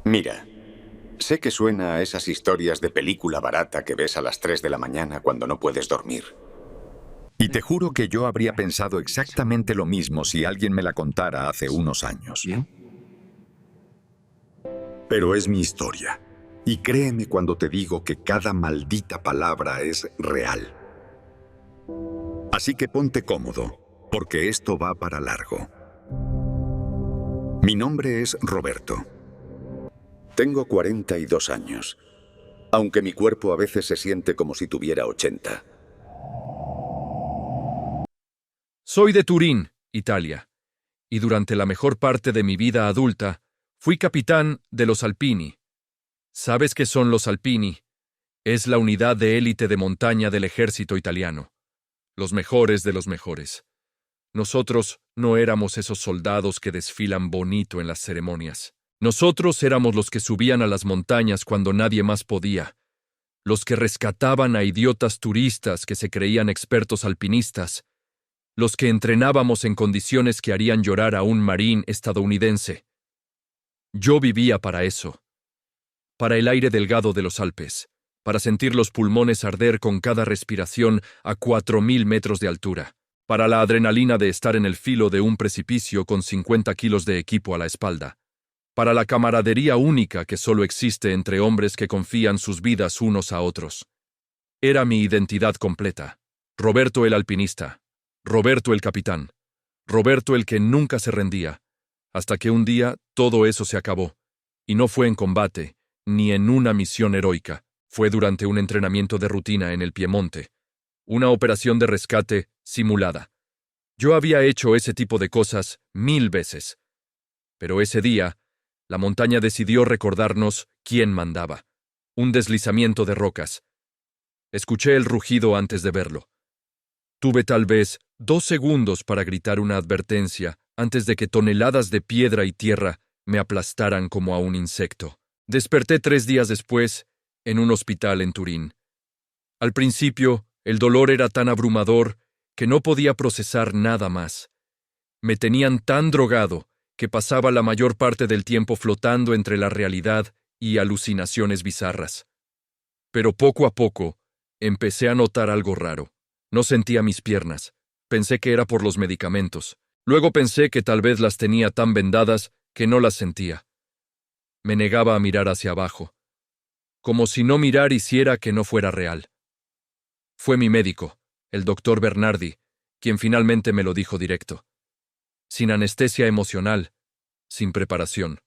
Mira, sé que suena a esas historias de película barata que ves a las 3 de la mañana cuando no puedes dormir. Y te juro que yo habría pensado exactamente lo mismo si alguien me la contara hace unos años. Pero es mi historia. Y créeme cuando te digo que cada maldita palabra es real. Así que ponte cómodo, porque esto va para largo. Mi nombre es Roberto. Tengo 42 años, aunque mi cuerpo a veces se siente como si tuviera 80. Soy de Turín, Italia, y durante la mejor parte de mi vida adulta fui capitán de los Alpini. ¿Sabes qué son los Alpini? Es la unidad de élite de montaña del ejército italiano. Los mejores de los mejores. Nosotros no éramos esos soldados que desfilan bonito en las ceremonias. Nosotros éramos los que subían a las montañas cuando nadie más podía. Los que rescataban a idiotas turistas que se creían expertos alpinistas. Los que entrenábamos en condiciones que harían llorar a un marín estadounidense. Yo vivía para eso. Para el aire delgado de los Alpes. Para sentir los pulmones arder con cada respiración a 4000 metros de altura. Para la adrenalina de estar en el filo de un precipicio con 50 kilos de equipo a la espalda. Para la camaradería única que solo existe entre hombres que confían sus vidas unos a otros. Era mi identidad completa. Roberto el alpinista. Roberto el capitán. Roberto el que nunca se rendía. Hasta que un día todo eso se acabó. Y no fue en combate, ni en una misión heroica. Fue durante un entrenamiento de rutina en el Piemonte. Una operación de rescate simulada. Yo había hecho ese tipo de cosas 1000 veces. Pero ese día, la montaña decidió recordarnos quién mandaba. Un deslizamiento de rocas. Escuché el rugido antes de verlo. Tuve tal vez 2 segundos para gritar una advertencia antes de que toneladas de piedra y tierra me aplastaran como a un insecto. Desperté 3 días después en un hospital en Turín. Al principio, el dolor era tan abrumador que no podía procesar nada más. Me tenían tan drogado que pasaba la mayor parte del tiempo flotando entre la realidad y alucinaciones bizarras. Pero poco a poco, empecé a notar algo raro. No sentía mis piernas. Pensé que era por los medicamentos. Luego pensé que tal vez las tenía tan vendadas que no las sentía. Me negaba a mirar hacia abajo. Como si no mirar hiciera que no fuera real. Fue mi médico, el doctor Bernardi, quien finalmente me lo dijo directo. Sin anestesia emocional, sin preparación.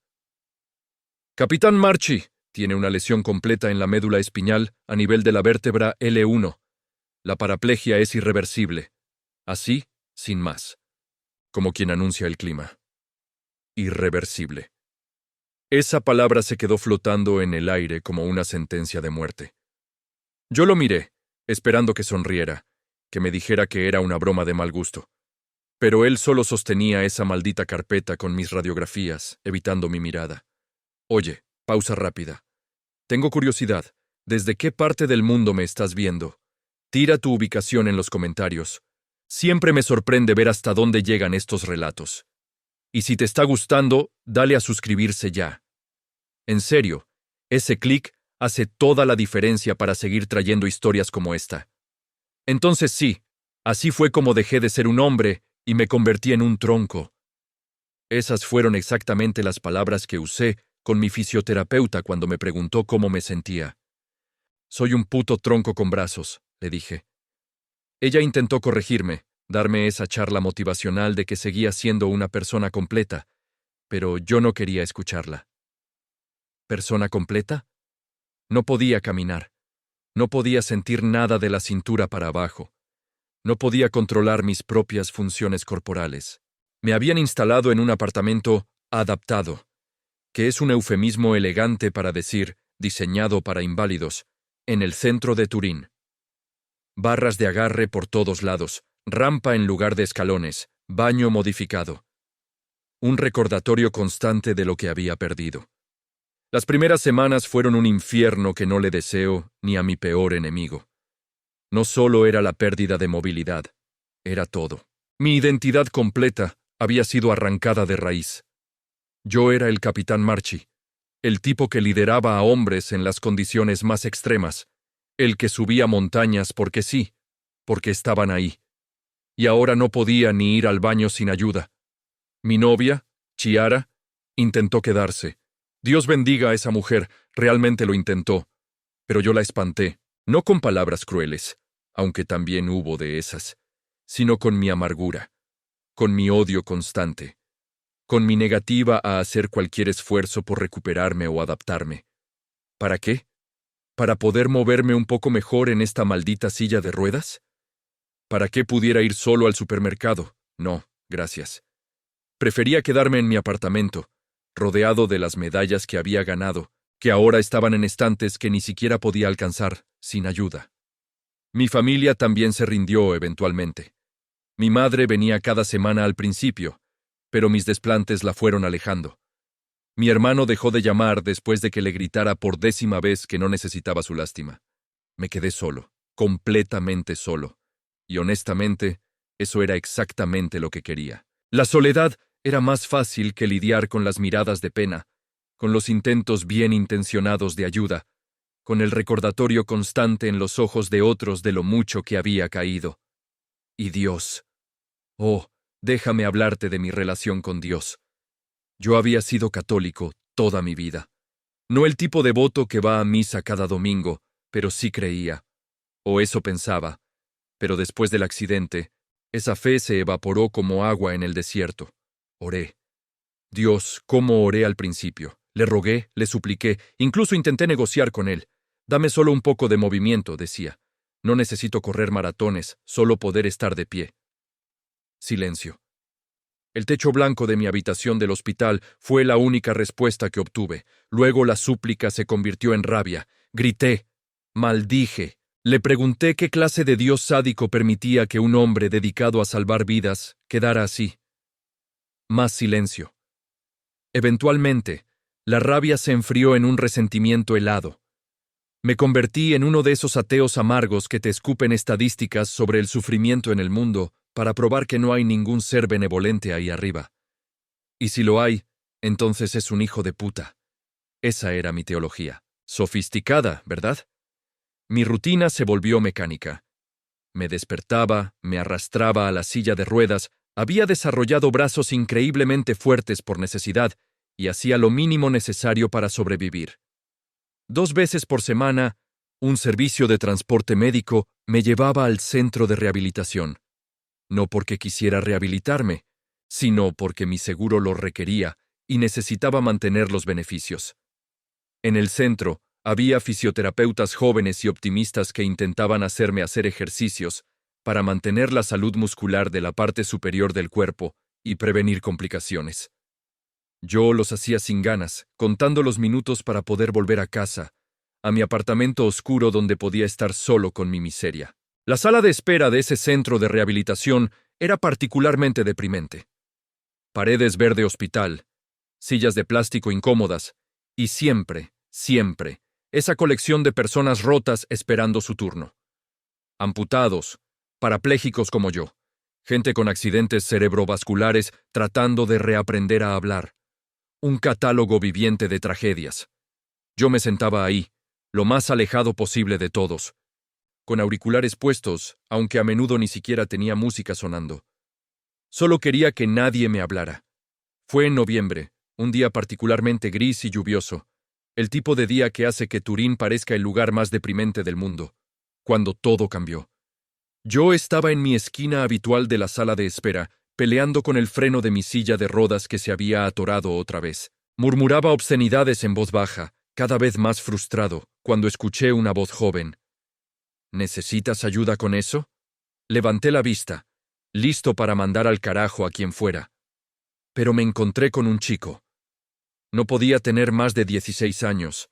Capitán Marchi tiene una lesión completa en la médula espinal a nivel de la vértebra L1. La paraplegia es irreversible. Así, sin más. Como quien anuncia el clima. Irreversible. Esa palabra se quedó flotando en el aire como una sentencia de muerte. Yo lo miré, esperando que sonriera, que me dijera que era una broma de mal gusto. Pero él solo sostenía esa maldita carpeta con mis radiografías, evitando mi mirada. Oye, pausa rápida. Tengo curiosidad. ¿Desde qué parte del mundo me estás viendo? Tira tu ubicación en los comentarios. Siempre me sorprende ver hasta dónde llegan estos relatos. Y si te está gustando, dale a suscribirse ya. En serio, ese clic hace toda la diferencia para seguir trayendo historias como esta. Entonces sí, así fue como dejé de ser un hombre y me convertí en un tronco. Esas fueron exactamente las palabras que usé con mi fisioterapeuta cuando me preguntó cómo me sentía. Soy un puto tronco con brazos, le dije. Ella intentó corregirme, darme esa charla motivacional de que seguía siendo una persona completa, pero yo no quería escucharla. ¿Persona completa? No podía caminar. No podía sentir nada de la cintura para abajo. No podía controlar mis propias funciones corporales. Me habían instalado en un apartamento adaptado, que es un eufemismo elegante para decir diseñado para inválidos, en el centro de Turín. Barras de agarre por todos lados, rampa en lugar de escalones, baño modificado. Un recordatorio constante de lo que había perdido. Las primeras semanas fueron un infierno que no le deseo ni a mi peor enemigo. No solo era la pérdida de movilidad, era todo. Mi identidad completa había sido arrancada de raíz. Yo era el capitán Marchi, el tipo que lideraba a hombres en las condiciones más extremas, el que subía montañas porque sí, porque estaban ahí. Y ahora no podía ni ir al baño sin ayuda. Mi novia, Chiara, intentó quedarse. Dios bendiga a esa mujer, realmente lo intentó. Pero yo la espanté, no con palabras crueles, aunque también hubo de esas, sino con mi amargura, con mi odio constante, con mi negativa a hacer cualquier esfuerzo por recuperarme o adaptarme. ¿Para qué? ¿Para poder moverme un poco mejor en esta maldita silla de ruedas? ¿Para qué pudiera ir solo al supermercado? No, gracias. Prefería quedarme en mi apartamento, rodeado de las medallas que había ganado, que ahora estaban en estantes que ni siquiera podía alcanzar, sin ayuda. Mi familia también se rindió eventualmente. Mi madre venía cada semana al principio, pero mis desplantes la fueron alejando. Mi hermano dejó de llamar después de que le gritara por 10ª vez que no necesitaba su lástima. Me quedé solo, completamente solo. Y honestamente, eso era exactamente lo que quería. La soledad era más fácil que lidiar con las miradas de pena, con los intentos bien intencionados de ayuda, con el recordatorio constante en los ojos de otros de lo mucho que había caído. Y Dios. Oh, déjame hablarte de mi relación con Dios. Yo había sido católico toda mi vida. No el tipo devoto que va a misa cada domingo, pero sí creía. O eso pensaba. Pero después del accidente, esa fe se evaporó como agua en el desierto. Oré. Dios, cómo oré al principio. Le rogué, le supliqué, incluso intenté negociar con él. Dame solo un poco de movimiento, decía. No necesito correr maratones, solo poder estar de pie. Silencio. El techo blanco de mi habitación del hospital fue la única respuesta que obtuve. Luego la súplica se convirtió en rabia. Grité. Maldije. Le pregunté qué clase de Dios sádico permitía que un hombre dedicado a salvar vidas quedara así. Más silencio. Eventualmente, la rabia se enfrió en un resentimiento helado. Me convertí en uno de esos ateos amargos que te escupen estadísticas sobre el sufrimiento en el mundo para probar que no hay ningún ser benevolente ahí arriba. Y si lo hay, entonces es un hijo de puta. Esa era mi teología. Sofisticada, ¿verdad? Mi rutina se volvió mecánica. Me despertaba, me arrastraba a la silla de ruedas, había desarrollado brazos increíblemente fuertes por necesidad y hacía lo mínimo necesario para sobrevivir. 2 veces por semana, un servicio de transporte médico me llevaba al centro de rehabilitación. No porque quisiera rehabilitarme, sino porque mi seguro lo requería y necesitaba mantener los beneficios. En el centro, había fisioterapeutas jóvenes y optimistas que intentaban hacerme hacer ejercicios para mantener la salud muscular de la parte superior del cuerpo y prevenir complicaciones. Yo los hacía sin ganas, contando los minutos para poder volver a casa, a mi apartamento oscuro donde podía estar solo con mi miseria. La sala de espera de ese centro de rehabilitación era particularmente deprimente. Paredes verde hospital, sillas de plástico incómodas y siempre, esa colección de personas rotas esperando su turno. Amputados, parapléjicos como yo, gente con accidentes cerebrovasculares tratando de reaprender a hablar. Un catálogo viviente de tragedias. Yo me sentaba ahí, lo más alejado posible de todos, con auriculares puestos, aunque a menudo ni siquiera tenía música sonando. Solo quería que nadie me hablara. Fue en noviembre, un día particularmente gris y lluvioso, el tipo de día que hace que Turín parezca el lugar más deprimente del mundo, cuando todo cambió. Yo estaba en mi esquina habitual de la sala de espera, peleando con el freno de mi silla de rodas que se había atorado otra vez. Murmuraba obscenidades en voz baja, cada vez más frustrado, cuando escuché una voz joven. ¿Necesitas ayuda con eso? Levanté la vista, listo para mandar al carajo a quien fuera. Pero me encontré con un chico. No podía tener más de 16 años.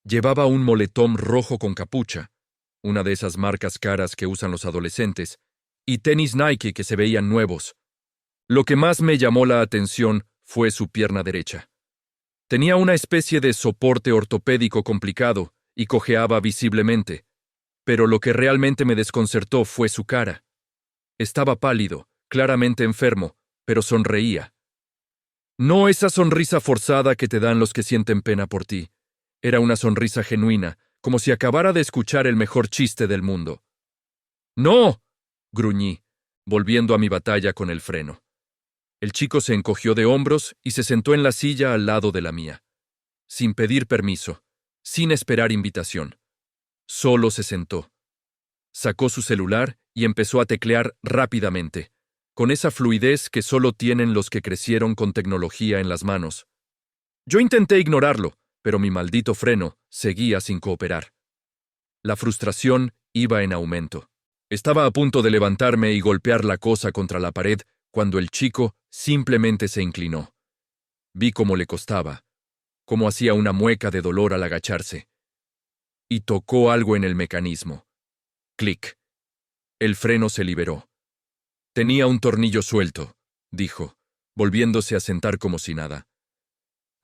Llevaba un moletón rojo con capucha, una de esas marcas caras que usan los adolescentes, y tenis Nike que se veían nuevos. Lo que más me llamó la atención fue su pierna derecha. Tenía una especie de soporte ortopédico complicado y cojeaba visiblemente, pero lo que realmente me desconcertó fue su cara. Estaba pálido, claramente enfermo, pero sonreía. No esa sonrisa forzada que te dan los que sienten pena por ti. Era una sonrisa genuina, como si acabara de escuchar el mejor chiste del mundo. ¡No!, gruñí, volviendo a mi batalla con el freno. El chico se encogió de hombros y se sentó en la silla al lado de la mía. Sin pedir permiso, sin esperar invitación. Solo se sentó. Sacó su celular y empezó a teclear rápidamente, con esa fluidez que solo tienen los que crecieron con tecnología en las manos. Yo intenté ignorarlo, pero mi maldito freno seguía sin cooperar. La frustración iba en aumento. Estaba a punto de levantarme y golpear la cosa contra la pared cuando el chico simplemente se inclinó. Vi cómo le costaba, cómo hacía una mueca de dolor al agacharse. Y tocó algo en el mecanismo. Clic. El freno se liberó. Tenía un tornillo suelto, dijo, volviéndose a sentar como si nada.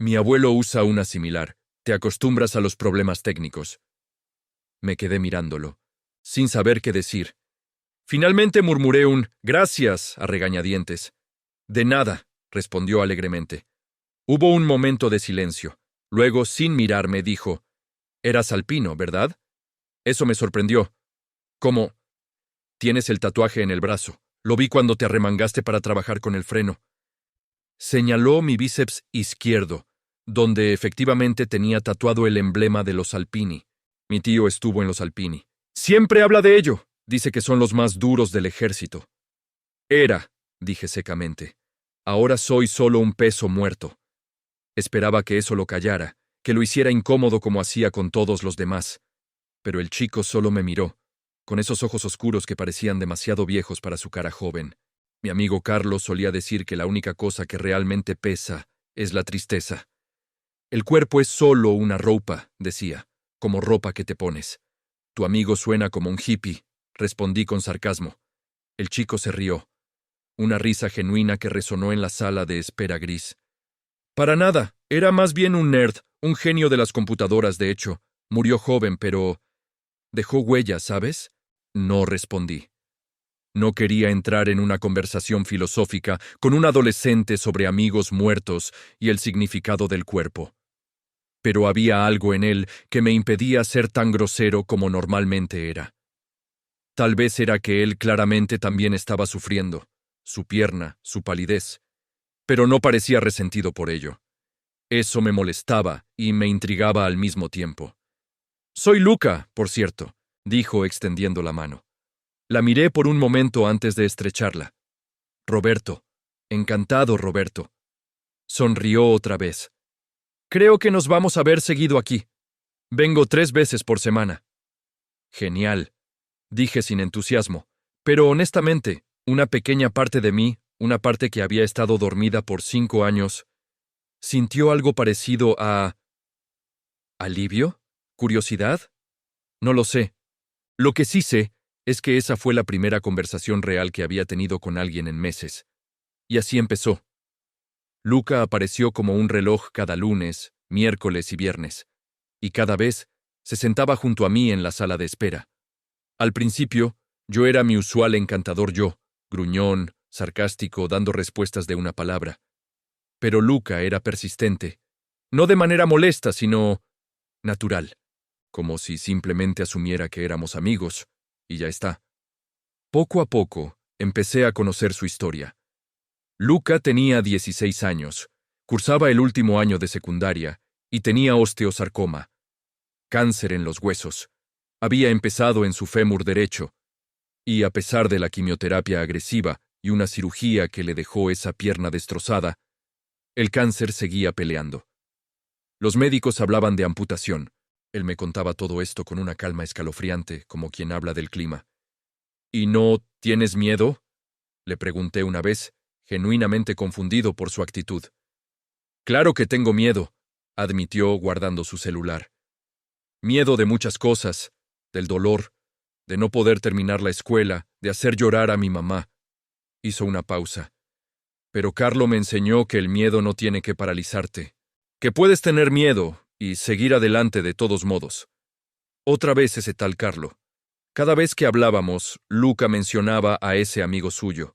Mi abuelo usa una similar. Te acostumbras a los problemas técnicos. Me quedé mirándolo, sin saber qué decir. Finalmente murmuré un «gracias» a regañadientes. «De nada», respondió alegremente. Hubo un momento de silencio. Luego, sin mirarme, dijo «Eras alpino, ¿verdad?» Eso me sorprendió. ¿Cómo? Tienes el tatuaje en el brazo. Lo vi cuando te arremangaste para trabajar con el freno. Señaló mi bíceps izquierdo, donde efectivamente tenía tatuado el emblema de los Alpini. Mi tío estuvo en los Alpini. Siempre habla de ello. Dice que son los más duros del ejército. Era, dije secamente. Ahora soy solo un peso muerto. Esperaba que eso lo callara, que lo hiciera incómodo como hacía con todos los demás. Pero el chico solo me miró, con esos ojos oscuros que parecían demasiado viejos para su cara joven. Mi amigo Carlos solía decir que la única cosa que realmente pesa es la tristeza. El cuerpo es solo una ropa, decía, como ropa que te pones. Tu amigo suena como un hippie, respondí con sarcasmo. El chico se rió. Una risa genuina que resonó en la sala de espera gris. Para nada, era más bien un nerd, un genio de las computadoras, de hecho. Murió joven, pero dejó huella, ¿sabes? No respondí. No quería entrar en una conversación filosófica con un adolescente sobre amigos muertos y el significado del cuerpo. Pero había algo en él que me impedía ser tan grosero como normalmente era. Tal vez era que él claramente también estaba sufriendo, su pierna, su palidez, pero no parecía resentido por ello. Eso me molestaba y me intrigaba al mismo tiempo. Soy Luca, por cierto, dijo extendiendo la mano. La miré por un momento antes de estrecharla. Roberto. Encantado, Roberto. Sonrió otra vez. Creo que nos vamos a ver seguido aquí. Vengo 3 veces por semana. Genial, dije sin entusiasmo, pero honestamente, una pequeña parte de mí, una parte que había estado dormida por 5 años, sintió algo parecido a... ¿alivio? ¿Curiosidad? No lo sé. Lo que sí sé es que esa fue la primera conversación real que había tenido con alguien en meses. Y así empezó. Luca apareció como un reloj cada lunes, miércoles y viernes, y cada vez se sentaba junto a mí en la sala de espera. Al principio, yo era mi usual encantador yo, gruñón, sarcástico, dando respuestas de una palabra. Pero Luca era persistente, no de manera molesta, sino natural, como si simplemente asumiera que éramos amigos, y ya está. Poco a poco, empecé a conocer su historia. Luca tenía 16 años, cursaba el último año de secundaria y tenía osteosarcoma, cáncer en los huesos. Había empezado en su fémur derecho, y a pesar de la quimioterapia agresiva y una cirugía que le dejó esa pierna destrozada, el cáncer seguía peleando. Los médicos hablaban de amputación. Él me contaba todo esto con una calma escalofriante, como quien habla del clima. ¿Y no tienes miedo?, le pregunté una vez, genuinamente confundido por su actitud. Claro que tengo miedo, admitió guardando su celular. Miedo de muchas cosas, del dolor, de no poder terminar la escuela, de hacer llorar a mi mamá. Hizo una pausa. Pero Carlo me enseñó que el miedo no tiene que paralizarte, que puedes tener miedo y seguir adelante de todos modos. Otra vez ese tal Carlo. Cada vez que hablábamos, Luca mencionaba a ese amigo suyo.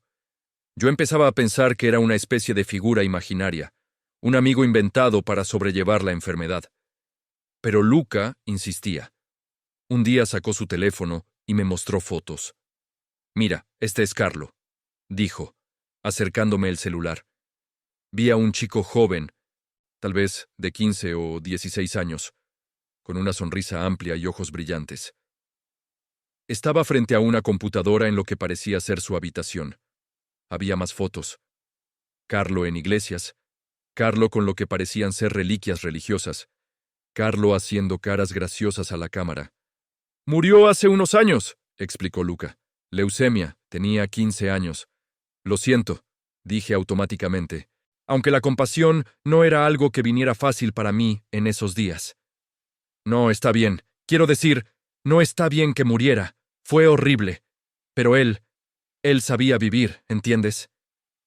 Yo empezaba a pensar que era una especie de figura imaginaria, un amigo inventado para sobrellevar la enfermedad. Pero Luca insistía. Un día sacó su teléfono y me mostró fotos. «Mira, este es Carlo», dijo, acercándome el celular. Vi a un chico joven, tal vez de 15 o 16 años, con una sonrisa amplia y ojos brillantes. Estaba frente a una computadora en lo que parecía ser su habitación. Había más fotos. Carlo en iglesias, Carlo con lo que parecían ser reliquias religiosas, Carlo haciendo caras graciosas a la cámara. «Murió hace unos años», explicó Luca. «Leucemia, tenía 15 años. Lo siento», dije automáticamente, aunque la compasión no era algo que viniera fácil para mí en esos días. «No, está bien. Quiero decir, no está bien que muriera. Fue horrible. Pero él sabía vivir, ¿entiendes?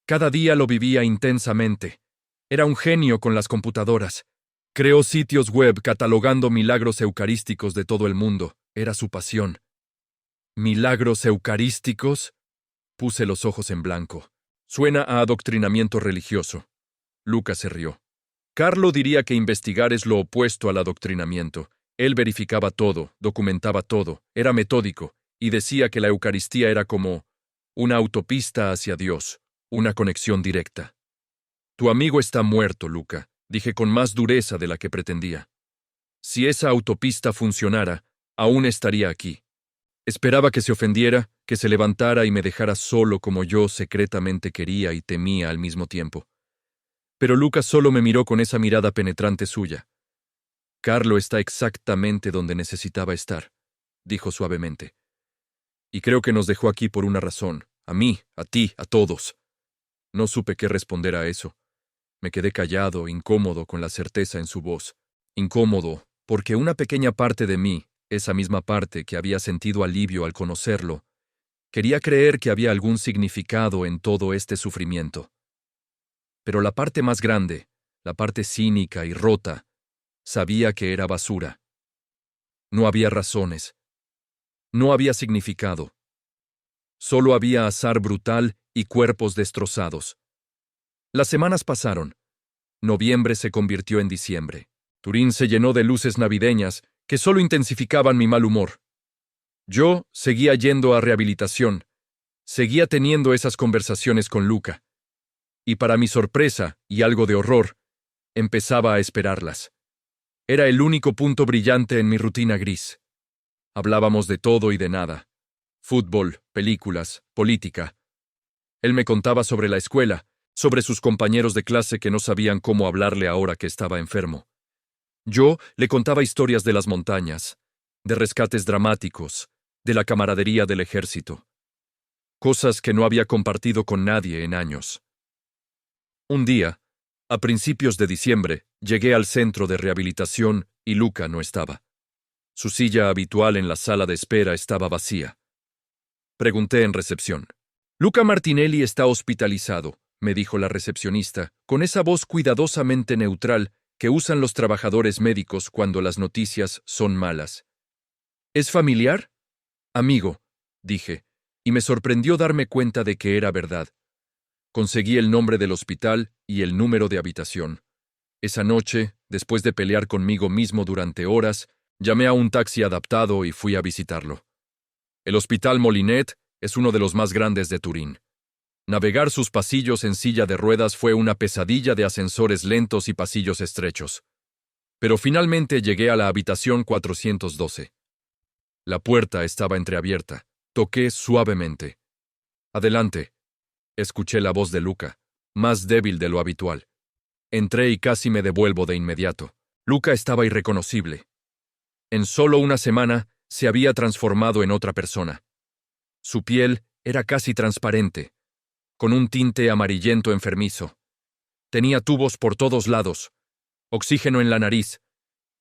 Cada día lo vivía intensamente. Era un genio con las computadoras. Creó sitios web catalogando milagros eucarísticos de todo el mundo. Era su pasión». «¿Milagros eucarísticos?», puse los ojos en blanco. Suena a adoctrinamiento religioso. Luca se rió. Carlo diría que investigar es lo opuesto al adoctrinamiento. Él verificaba todo, documentaba todo, era metódico, y decía que la Eucaristía era como una autopista hacia Dios, una conexión directa. «Tu amigo está muerto, Luca», dije con más dureza de la que pretendía. «Si esa autopista funcionara, aún estaría aquí». Esperaba que se ofendiera, que se levantara y me dejara solo como yo secretamente quería y temía al mismo tiempo. Pero Luca solo me miró con esa mirada penetrante suya. «Carlo está exactamente donde necesitaba estar», dijo suavemente. «Y creo que nos dejó aquí por una razón, a mí, a ti, a todos». No supe qué responder a eso. Me quedé callado, incómodo con la certeza en su voz. Incómodo, porque una pequeña parte de mí, esa misma parte que había sentido alivio al conocerlo, quería creer que había algún significado en todo este sufrimiento. Pero la parte más grande, la parte cínica y rota, sabía que era basura. No había razones. No había significado. Solo había azar brutal y cuerpos destrozados. Las semanas pasaron. Noviembre se convirtió en diciembre. Turín se llenó de luces navideñas que solo intensificaban mi mal humor. Yo seguía yendo a rehabilitación, seguía teniendo esas conversaciones con Luca. Y para mi sorpresa y algo de horror, empezaba a esperarlas. Era el único punto brillante en mi rutina gris. Hablábamos de todo y de nada. Fútbol, películas, política. Él me contaba sobre la escuela, sobre sus compañeros de clase que no sabían cómo hablarle ahora que estaba enfermo. Yo le contaba historias de las montañas, de rescates dramáticos, de la camaradería del ejército. Cosas que no había compartido con nadie en años. Un día, a principios de diciembre, llegué al centro de rehabilitación y Luca no estaba. Su silla habitual en la sala de espera estaba vacía. Pregunté en recepción. «Luca Martinelli está hospitalizado», me dijo la recepcionista, con esa voz cuidadosamente neutral que usan los trabajadores médicos cuando las noticias son malas. «¿Es familiar?» «Amigo», dije, y me sorprendió darme cuenta de que era verdad. Conseguí el nombre del hospital y el número de habitación. Esa noche, después de pelear conmigo mismo durante horas, llamé a un taxi adaptado y fui a visitarlo. El Hospital Molinet es uno de los más grandes de Turín. Navegar sus pasillos en silla de ruedas fue una pesadilla de ascensores lentos y pasillos estrechos. Pero finalmente llegué a la habitación 412. La puerta estaba entreabierta. Toqué suavemente. «Adelante», escuché la voz de Luca, más débil de lo habitual. Entré y casi me devuelvo de inmediato. Luca estaba irreconocible. En solo una semana se había transformado en otra persona. Su piel era casi transparente, con un tinte amarillento enfermizo. Tenía tubos por todos lados, oxígeno en la nariz,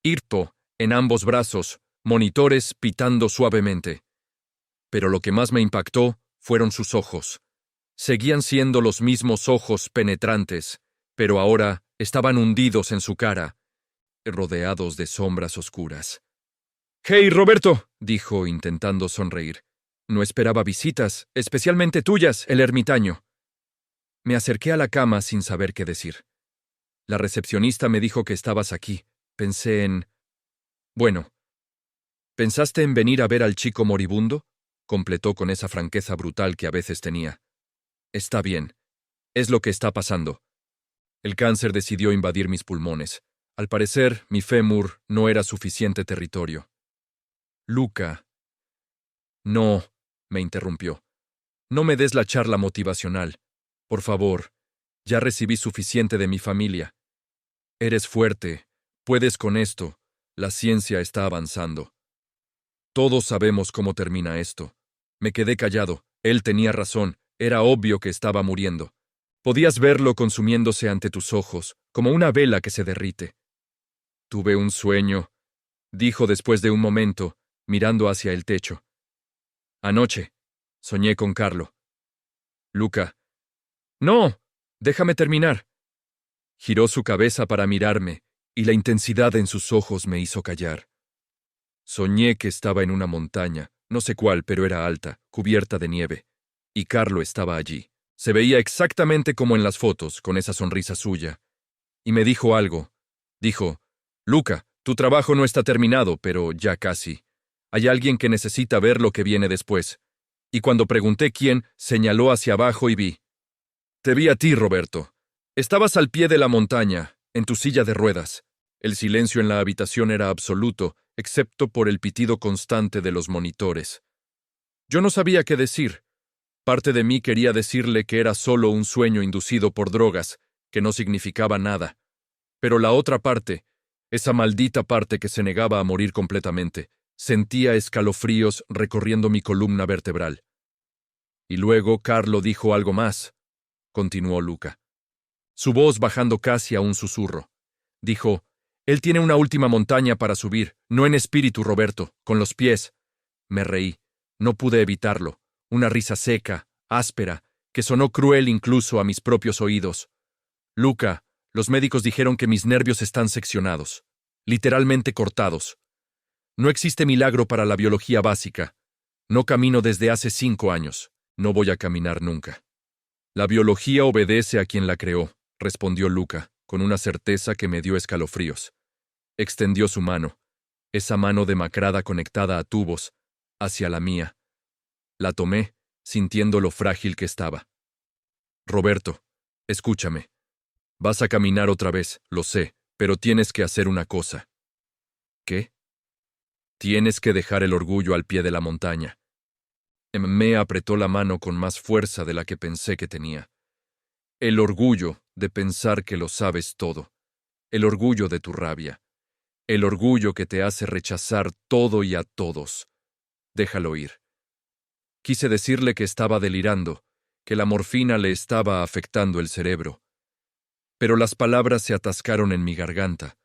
hirpo en ambos brazos, monitores pitando suavemente. Pero lo que más me impactó fueron sus ojos. Seguían siendo los mismos ojos penetrantes, pero ahora estaban hundidos en su cara, rodeados de sombras oscuras. «Hey, Roberto», dijo, intentando sonreír. «No esperaba visitas, especialmente tuyas, el ermitaño». Me acerqué a la cama sin saber qué decir. La recepcionista me dijo que estabas aquí. Pensé en... Bueno, ¿pensaste en venir a ver al chico moribundo? Completó con esa franqueza brutal que a veces tenía. Está bien. Es lo que está pasando. El cáncer decidió invadir mis pulmones. Al parecer, mi fémur no era suficiente territorio. Luca. No, me interrumpió. No me des la charla motivacional. Por favor, ya recibí suficiente de mi familia. Eres fuerte. Puedes con esto. La ciencia está avanzando. Todos sabemos cómo termina esto. Me quedé callado. Él tenía razón. Era obvio que estaba muriendo. Podías verlo consumiéndose ante tus ojos, como una vela que se derrite. Tuve un sueño, dijo después de un momento, mirando hacia el techo. Anoche, soñé con Carlo. Luca. No, déjame terminar. Giró su cabeza para mirarme, y la intensidad en sus ojos me hizo callar. Soñé que estaba en una montaña, no sé cuál, pero era alta, cubierta de nieve, y Carlo estaba allí. Se veía exactamente como en las fotos, con esa sonrisa suya. Y me dijo algo. Dijo, Luca, tu trabajo no está terminado, pero ya casi. Hay alguien que necesita ver lo que viene después. Y cuando pregunté quién, señaló hacia abajo y vi. Te vi a ti, Roberto. Estabas al pie de la montaña, en tu silla de ruedas. El silencio en la habitación era absoluto, excepto por el pitido constante de los monitores. Yo no sabía qué decir. Parte de mí quería decirle que era solo un sueño inducido por drogas, que no significaba nada. Pero la otra parte, esa maldita parte que se negaba a morir completamente, sentía escalofríos recorriendo mi columna vertebral. Y luego Carlo dijo algo más, continuó Luca. Su voz bajando casi a un susurro. Dijo, él tiene una última montaña para subir, no en espíritu, Roberto, con los pies. Me reí. No pude evitarlo. Una risa seca, áspera, que sonó cruel incluso a mis propios oídos. Luca, los médicos dijeron que mis nervios están seccionados, literalmente cortados. No existe milagro para la biología básica. No camino desde hace 5 años. No voy a caminar nunca. La biología obedece a quien la creó, respondió Luca, con una certeza que me dio escalofríos. Extendió su mano, esa mano demacrada conectada a tubos, hacia la mía. La tomé, sintiendo lo frágil que estaba. Roberto, escúchame. Vas a caminar otra vez, lo sé, pero tienes que hacer una cosa. ¿Qué? Tienes que dejar el orgullo al pie de la montaña. Me apretó la mano con más fuerza de la que pensé que tenía. El orgullo de pensar que lo sabes todo. El orgullo de tu rabia. El orgullo que te hace rechazar todo y a todos. Déjalo ir. Quise decirle que estaba delirando, que la morfina le estaba afectando el cerebro. Pero las palabras se atascaron en mi garganta.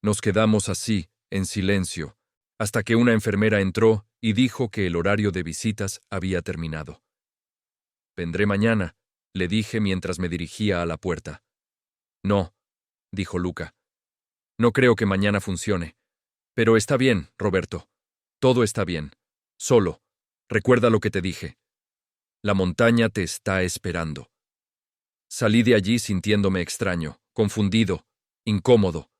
Nos quedamos así, en silencio, hasta que una enfermera entró y dijo que el horario de visitas había terminado. Vendré mañana, le dije mientras me dirigía a la puerta. No, dijo Luca. No creo que mañana funcione. Pero está bien, Roberto. Todo está bien. Solo, recuerda lo que te dije. La montaña te está esperando. Salí de allí sintiéndome extraño, confundido, incómodo.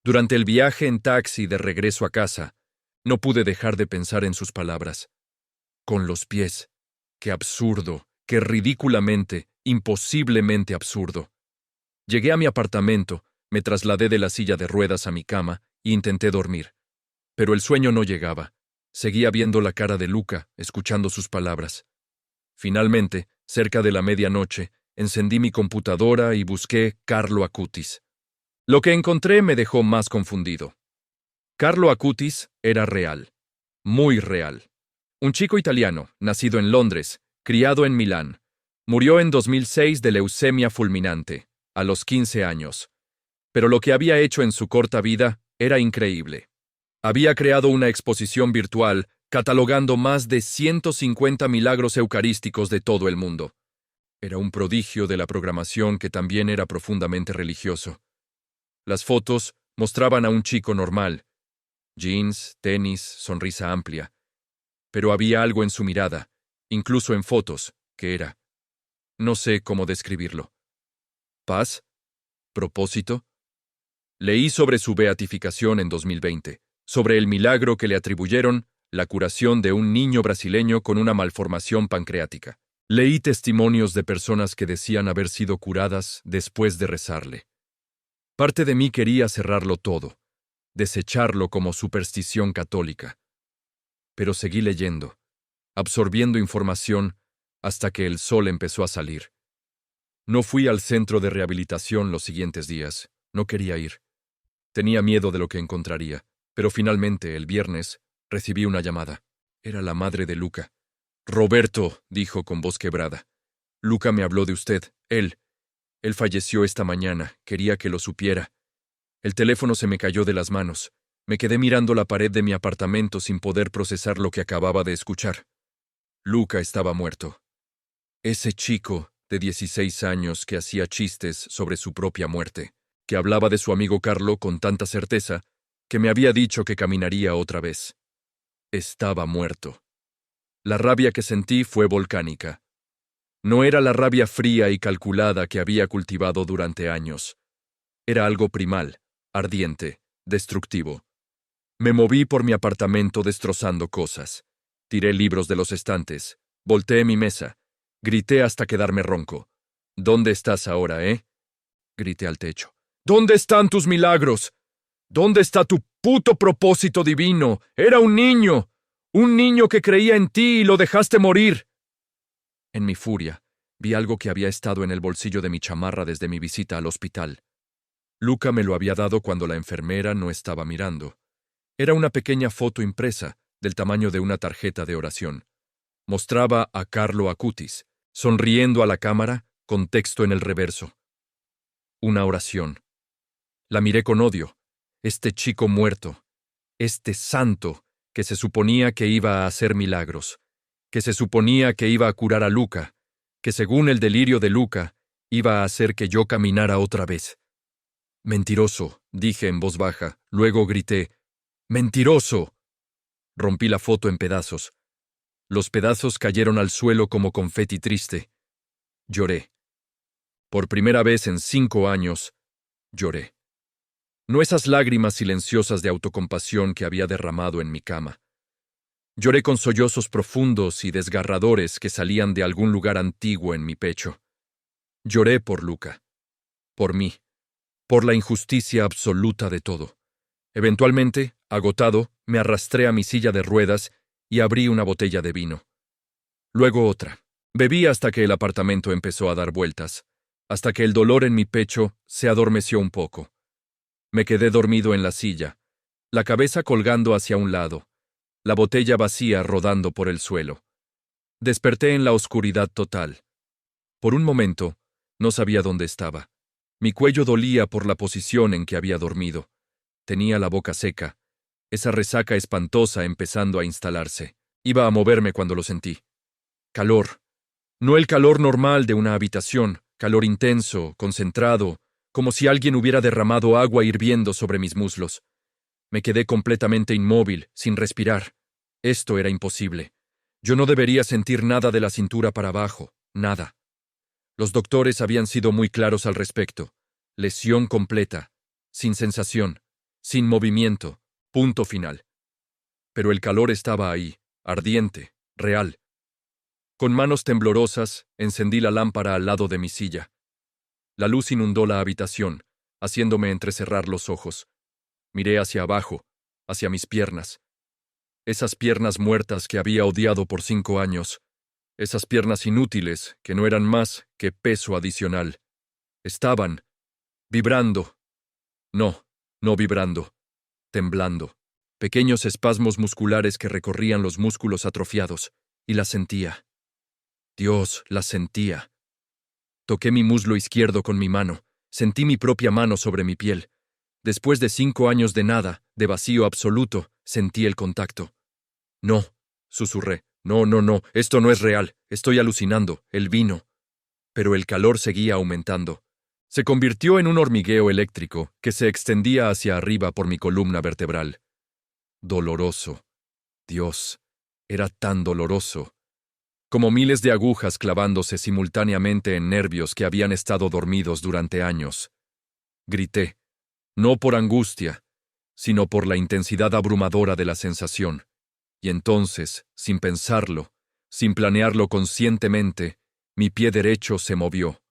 Durante el viaje en taxi de regreso a casa, no pude dejar de pensar en sus palabras. Con los pies. Qué absurdo, qué ridículamente, imposiblemente absurdo. Llegué a mi apartamento, me trasladé de la silla de ruedas a mi cama e intenté dormir. Pero el sueño no llegaba. Seguía viendo la cara de Luca, escuchando sus palabras. Finalmente, cerca de la medianoche, encendí mi computadora y busqué Carlo Acutis. Lo que encontré me dejó más confundido. Carlo Acutis era real. Muy real. Un chico italiano, nacido en Londres, criado en Milán. Murió en 2006 de leucemia fulminante, a los 15 años. Pero lo que había hecho en su corta vida era increíble. Había creado una exposición virtual catalogando más de 150 milagros eucarísticos de todo el mundo. Era un prodigio de la programación que también era profundamente religioso. Las fotos mostraban a un chico normal. Jeans, tenis, sonrisa amplia. Pero había algo en su mirada, incluso en fotos, que era... No sé cómo describirlo. ¿Paz? ¿Propósito? Leí sobre su beatificación en 2020, sobre el milagro que le atribuyeron, la curación de un niño brasileño con una malformación pancreática. Leí testimonios de personas que decían haber sido curadas después de rezarle. Parte de mí quería cerrarlo todo, desecharlo como superstición católica. Pero seguí leyendo, absorbiendo información hasta que el sol empezó a salir. No fui al centro de rehabilitación los siguientes días. No quería ir. Tenía miedo de lo que encontraría, pero finalmente, el viernes, recibí una llamada. Era la madre de Luca. «Roberto», dijo con voz quebrada. «Luca me habló de usted. Él falleció esta mañana. Quería que lo supiera». El teléfono se me cayó de las manos. Me quedé mirando la pared de mi apartamento sin poder procesar lo que acababa de escuchar. Luca estaba muerto. Ese chico de 16 años que hacía chistes sobre su propia muerte, que hablaba de su amigo Carlo con tanta certeza que me había dicho que caminaría otra vez. Estaba muerto. La rabia que sentí fue volcánica. No era la rabia fría y calculada que había cultivado durante años. Era algo primal, ardiente, destructivo. Me moví por mi apartamento destrozando cosas. Tiré libros de los estantes, volteé mi mesa, grité hasta quedarme ronco. «¿Dónde estás ahora, grité al techo. «¿Dónde están tus milagros? ¿Dónde está tu puto propósito divino? Era un niño que creía en ti y lo dejaste morir». En mi furia, vi algo que había estado en el bolsillo de mi chamarra desde mi visita al hospital. Luca me lo había dado cuando la enfermera no estaba mirando. Era una pequeña foto impresa, del tamaño de una tarjeta de oración. Mostraba a Carlo Acutis, sonriendo a la cámara, con texto en el reverso. Una oración. La miré con odio. Este chico muerto, este santo, que se suponía que iba a hacer milagros, que se suponía que iba a curar a Luca, que según el delirio de Luca, iba a hacer que yo caminara otra vez. «Mentiroso», dije en voz baja, luego grité, «¡Mentiroso!». Rompí la foto en pedazos. Los pedazos cayeron al suelo como confeti triste. Lloré. Por primera vez en 5 años, lloré. No esas lágrimas silenciosas de autocompasión que había derramado en mi cama. Lloré con sollozos profundos y desgarradores que salían de algún lugar antiguo en mi pecho. Lloré por Luca, por mí, por la injusticia absoluta de todo. Eventualmente, agotado, me arrastré a mi silla de ruedas y abrí una botella de vino. Luego otra. Bebí hasta que el apartamento empezó a dar vueltas, hasta que el dolor en mi pecho se adormeció un poco. Me quedé dormido en la silla, la cabeza colgando hacia un lado, la botella vacía rodando por el suelo. Desperté en la oscuridad total. Por un momento, no sabía dónde estaba. Mi cuello dolía por la posición en que había dormido. Tenía la boca seca, esa resaca espantosa empezando a instalarse. Iba a moverme cuando lo sentí. Calor. No el calor normal de una habitación, calor intenso, concentrado, como si alguien hubiera derramado agua hirviendo sobre mis muslos. Me quedé completamente inmóvil, sin respirar. Esto era imposible. Yo no debería sentir nada de la cintura para abajo, nada. Los doctores habían sido muy claros al respecto. Lesión completa, sin sensación, sin movimiento, punto final. Pero el calor estaba ahí, ardiente, real. Con manos temblorosas, encendí la lámpara al lado de mi silla. La luz inundó la habitación, haciéndome entrecerrar los ojos. Miré hacia abajo, hacia mis piernas. Esas piernas muertas que había odiado por 5 años. Esas piernas inútiles que no eran más que peso adicional. Estaban vibrando. No vibrando. Temblando. Pequeños espasmos musculares que recorrían los músculos atrofiados. Y las sentía. Dios, las sentía. Toqué mi muslo izquierdo con mi mano. Sentí mi propia mano sobre mi piel. Después de 5 años de nada, de vacío absoluto, sentí el contacto. «No», susurré. «No, esto no es real. Estoy alucinando. El vino». Pero el calor seguía aumentando. Se convirtió en un hormigueo eléctrico que se extendía hacia arriba por mi columna vertebral. Doloroso. Dios, era tan doloroso. Como miles de agujas clavándose simultáneamente en nervios que habían estado dormidos durante años. Grité, no por angustia, sino por la intensidad abrumadora de la sensación. Y entonces, sin pensarlo, sin planearlo conscientemente, mi pie derecho se movió.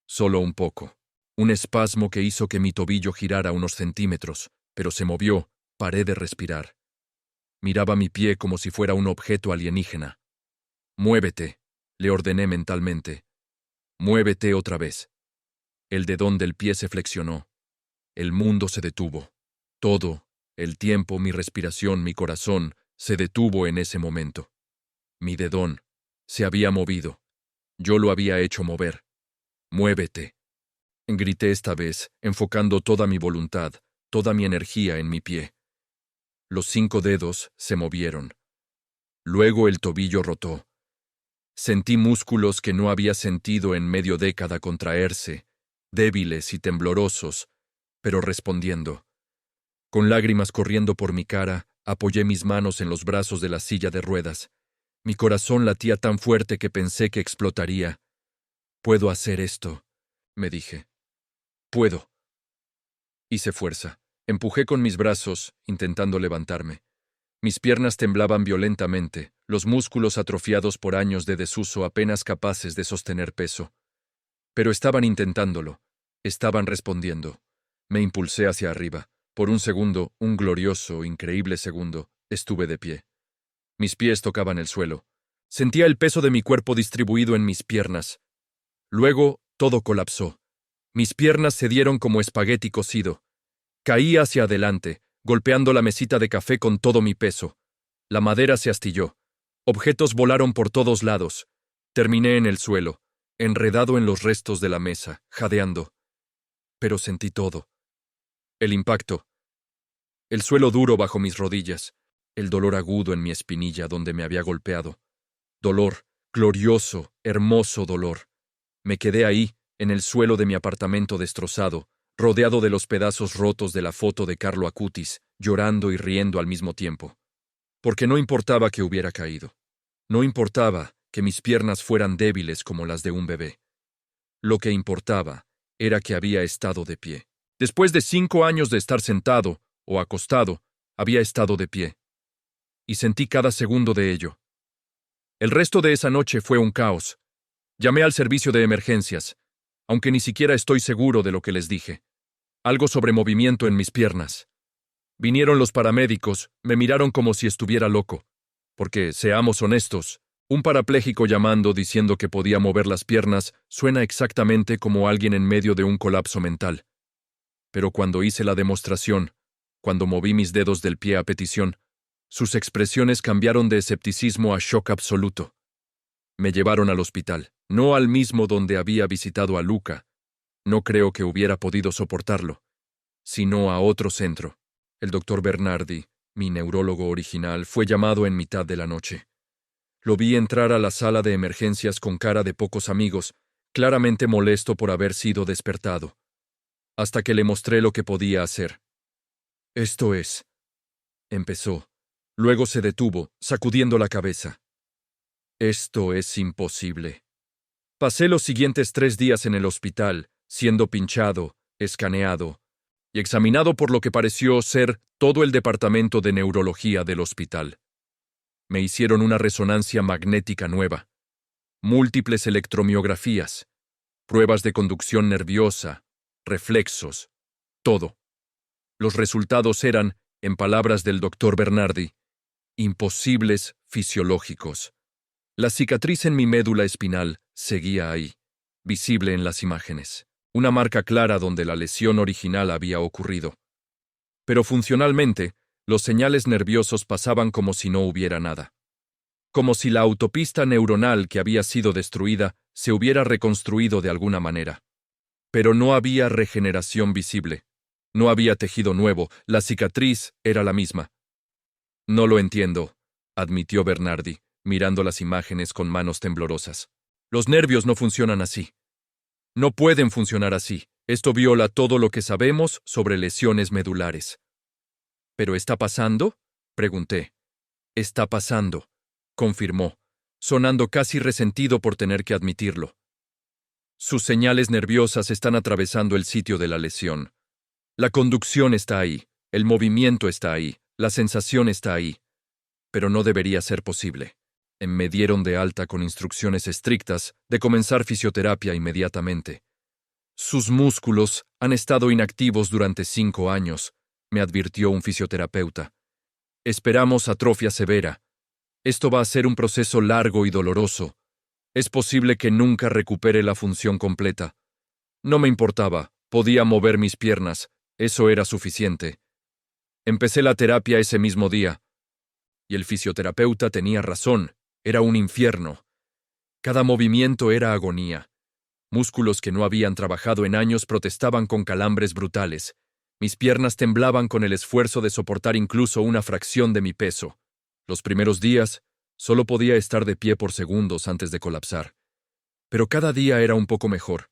Solo un poco. Un espasmo que hizo que mi tobillo girara unos centímetros, pero se movió, paré de respirar. Miraba mi pie como si fuera un objeto alienígena. Muévete, le ordené mentalmente. Muévete otra vez. El dedón del pie se flexionó. El mundo se detuvo. Todo, el tiempo, mi respiración, mi corazón, se detuvo en ese momento. Mi dedón se había movido. Yo lo había hecho mover. Muévete. Grité esta vez, enfocando toda mi voluntad, toda mi energía en mi pie. Los 5 dedos se movieron. Luego el tobillo rotó. Sentí músculos que no había sentido en medio década contraerse, débiles y temblorosos, pero respondiendo. Con lágrimas corriendo por mi cara, apoyé mis manos en los brazos de la silla de ruedas. Mi corazón latía tan fuerte que pensé que explotaría. «Puedo hacer esto», me dije. «Puedo». Hice fuerza. Empujé con mis brazos, intentando levantarme. Mis piernas temblaban violentamente, los músculos atrofiados por años de desuso apenas capaces de sostener peso. Pero estaban intentándolo. Estaban respondiendo. Me impulsé hacia arriba. Por un segundo, un glorioso, increíble segundo, estuve de pie. Mis pies tocaban el suelo. Sentía el peso de mi cuerpo distribuido en mis piernas. Luego, todo colapsó. Mis piernas cedieron como espagueti cocido. Caí hacia adelante, golpeando la mesita de café con todo mi peso. La madera se astilló. Objetos volaron por todos lados. Terminé en el suelo, enredado en los restos de la mesa, jadeando. Pero sentí todo. El impacto. El suelo duro bajo mis rodillas. El dolor agudo en mi espinilla donde me había golpeado. Dolor, glorioso, hermoso dolor. Me quedé ahí, en el suelo de mi apartamento destrozado, rodeado de los pedazos rotos de la foto de Carlo Acutis, llorando y riendo al mismo tiempo. Porque no importaba que hubiera caído. No importaba que mis piernas fueran débiles como las de un bebé. Lo que importaba era que había estado de pie. Después de 5 años de estar sentado o acostado, había estado de pie. Y sentí cada segundo de ello. El resto de esa noche fue un caos. Llamé al servicio de emergencias, aunque ni siquiera estoy seguro de lo que les dije. Algo sobre movimiento en mis piernas. Vinieron los paramédicos, me miraron como si estuviera loco. Porque, seamos honestos, un parapléjico llamando diciendo que podía mover las piernas suena exactamente como alguien en medio de un colapso mental. Pero cuando hice la demostración, cuando moví mis dedos del pie a petición, sus expresiones cambiaron de escepticismo a shock absoluto. Me llevaron al hospital, no al mismo donde había visitado a Luca. No creo que hubiera podido soportarlo, sino a otro centro. El doctor Bernardi, mi neurólogo original, fue llamado en mitad de la noche. Lo vi entrar a la sala de emergencias con cara de pocos amigos, claramente molesto por haber sido despertado. Hasta que le mostré lo que podía hacer. «Esto es», empezó. Luego se detuvo, sacudiendo la cabeza. «Esto es imposible». Pasé los siguientes 3 días en el hospital, siendo pinchado, escaneado y examinado por lo que pareció ser todo el departamento de neurología del hospital. Me hicieron una resonancia magnética nueva, múltiples electromiografías, pruebas de conducción nerviosa, reflexos, todo. Los resultados eran, en palabras del doctor Bernardi, imposibles fisiológicos. La cicatriz en mi médula espinal seguía ahí, visible en las imágenes, una marca clara donde la lesión original había ocurrido. Pero funcionalmente, los señales nerviosos pasaban como si no hubiera nada. Como si la autopista neuronal que había sido destruida se hubiera reconstruido de alguna manera. Pero no había regeneración visible. No había tejido nuevo, la cicatriz era la misma. «No lo entiendo», admitió Bernardi, mirando las imágenes con manos temblorosas. «Los nervios no funcionan así. No pueden funcionar así. Esto viola todo lo que sabemos sobre lesiones medulares». «¿Pero está pasando?», pregunté. «Está pasando», confirmó, sonando casi resentido por tener que admitirlo. Sus señales nerviosas están atravesando el sitio de la lesión. La conducción está ahí, el movimiento está ahí, la sensación está ahí. Pero no debería ser posible. Me dieron de alta con instrucciones estrictas de comenzar fisioterapia inmediatamente. Sus músculos han estado inactivos durante 5 años, me advirtió un fisioterapeuta. Esperamos atrofia severa. Esto va a ser un proceso largo y doloroso. Es posible que nunca recupere la función completa. No me importaba, podía mover mis piernas, eso era suficiente. Empecé la terapia ese mismo día. Y el fisioterapeuta tenía razón, era un infierno. Cada movimiento era agonía. Músculos que no habían trabajado en años protestaban con calambres brutales. Mis piernas temblaban con el esfuerzo de soportar incluso una fracción de mi peso. Los primeros días, solo podía estar de pie por segundos antes de colapsar. Pero cada día era un poco mejor.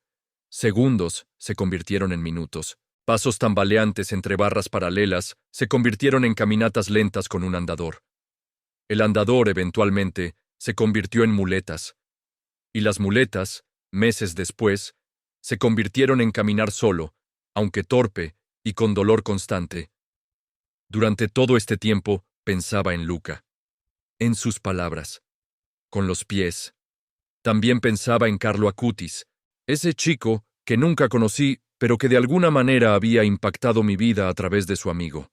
Segundos se convirtieron en minutos. Pasos tambaleantes entre barras paralelas se convirtieron en caminatas lentas con un andador. El andador, eventualmente, se convirtió en muletas. Y las muletas, meses después, se convirtieron en caminar solo, aunque torpe y con dolor constante. Durante todo este tiempo pensaba en Luca, en sus palabras, con los pies. También pensaba en Carlo Acutis, ese chico que nunca conocí, pero que de alguna manera había impactado mi vida a través de su amigo.